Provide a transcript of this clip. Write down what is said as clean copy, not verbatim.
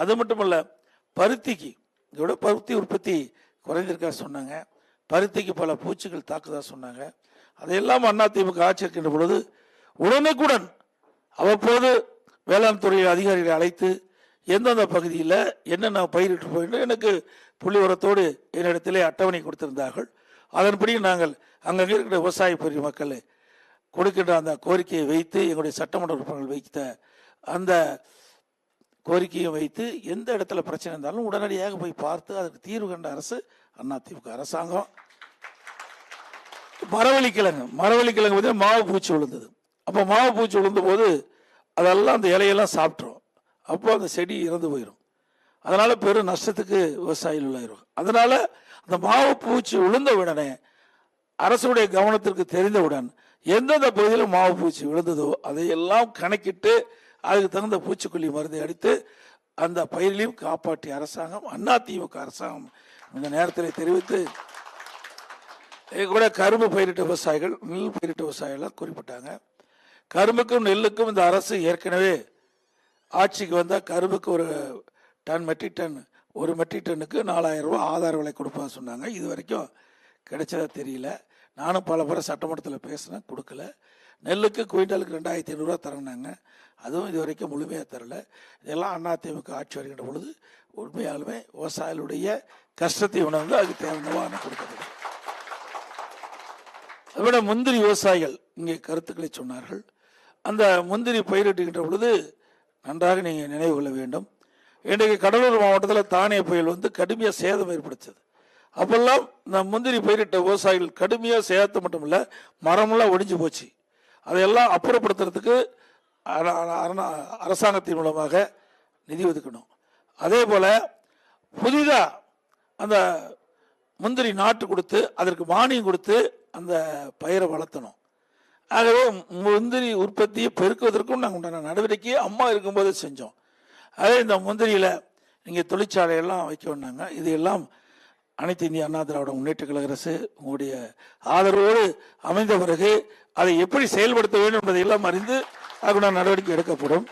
அது மட்டுமல்ல, பருத்திக்கு இதோட பருத்தி உற்பத்தி குறைந்திருக்கா சொன்னாங்க. பருத்திக்கு பல பூச்சிகள் தாக்குதா சொன்னாங்க. அதையெல்லாம் அதிமுக ஆட்சி இருக்கின்ற பொழுது உடனுக்குடன் அவ்வப்போது வேளாண் துறை அதிகாரிகளை அழைத்து எந்தெந்த பகுதியில் என்னென்ன பயிரிட்டு போயிட்டு எனக்கு புள்ளி உரத்தோடு என்னிடத்திலே அட்டவணை கொடுத்திருந்தார்கள். அதன்படி நாங்கள் அங்கங்கே இருக்கிற விவசாய பெருமக்கள் கொடுக்கின்ற அந்த கோரிக்கையை வைத்து எங்களுடைய சட்டமன்ற உறுப்பினர்கள் வைத்த அந்த கோரிக்கையை வைத்து எந்த இடத்துல பிரச்சனை இருந்தாலும் உடனடியாக போய் பார்த்து அதற்கு தீர்வு கண்ட அரசு அதிமுக அரசாங்கம். மரவள்ளிக்கிழங்கு வந்து மாவு பூச்சி விழுந்தது. அப்போ மாவு பூச்சி விழுந்த போது அதெல்லாம் அந்த இலையெல்லாம் சாப்பிட்றோம். அப்போ அந்த செடி இறந்து போயிடும். அதனால பெரும் நஷ்டத்துக்கு விவசாயிகள் உள்ளாயிரும். அதனால அந்த மாவு பூச்சி விழுந்த உடனே அரசுடைய கவனத்திற்கு தெரிந்தவுடன் எந்தெந்த பகுதியில் மாவு பூச்சி விழுந்ததோ அதையெல்லாம் கணக்கிட்டு அதுக்கு தகுந்த பூச்சிக்கொல்லி மருந்தை அடித்து அந்த பயிரிலையும் காப்பாற்றிய அரசாங்கம் அதிமுக அரசாங்கம். இந்த நேரத்தில் தெரிவித்து கூட கரும்பு பயிரிட்ட விவசாயிகள், நெல் பயிரிட்ட விவசாயிகள் குறிப்பிட்டாங்க. கரும்புக்கும் நெல்லுக்கும் இந்த அரசு ஏற்கனவே ஆட்சிக்கு வந்தால் கரும்புக்கு ஒரு மெட்ரிக் டன்னுக்கு 4000 ரூபா ஆதார விலை கொடுப்பா சொன்னாங்க. இது வரைக்கும் கிடைச்சதா தெரியல. நானும் பல முறை சட்டமன்றத்தில் பேசினேன், கொடுக்கல. நெல்லுக்கு குவிண்டாலுக்கு 2500 ரூபா தரணுனாங்க. அதுவும் இது வரைக்கும் முழுமையாக தரல. இதெல்லாம் அதிமுக ஆட்சி வருகின்ற பொழுது உண்மையாலுமே விவசாயிகளுடைய கஷ்டத்தை உணர்ந்து அதுக்கு தேவை நிவாரணம் கொடுக்கப்படும். அதுவிட முந்திரி விவசாயிகள் இங்கே கருத்துக்களை சொன்னார்கள். அந்த முந்திரி பயிரிட்டுகின்ற பொழுது நன்றாக நீங்கள் நினைவு கொள்ள வேண்டும். இன்றைக்கு கடலூர் மாவட்டத்தில் தானே புயல் வந்து கடுமையாக சேதம் ஏற்படுத்தது. அப்பெல்லாம் இந்த முந்திரி பயிரிட்ட விவசாயிகள் கடுமையாக சேதத்தை மட்டும் இல்லை, மரமெல்லாம் ஒடிஞ்சு போச்சு. அதையெல்லாம் அப்புறப்படுத்துறதுக்கு அரசாங்கத்தின் மூலமாக நிதி ஒதுக்கணும். அதே போல புதிதாக அந்த முந்திரி நாட்டு கொடுத்து அதற்கு மானியம் கொடுத்து அந்த பயிரை வளர்த்தணும். ஆகவே முந்திரி உற்பத்தியை பெருக்குவதற்கும் நாங்கள் உண்டான நடவடிக்கையை அம்மா இருக்கும்போது செஞ்சோம். அதே இந்த முந்திரியில் நீங்கள் தொழிற்சாலையெல்லாம் வைக்க வேண்டாங்க. இது எல்லாம் அனைத்து இந்திய அண்ணா திராவிட முன்னேற்ற கழக அரசு உங்களுடைய ஆதரவோடு அமைந்த பிறகு அதை எப்படி செயல்படுத்த வேண்டும் என்பதையெல்லாம் அறிந்து அதுக்குண்டான நடவடிக்கை எடுக்கப்படும்.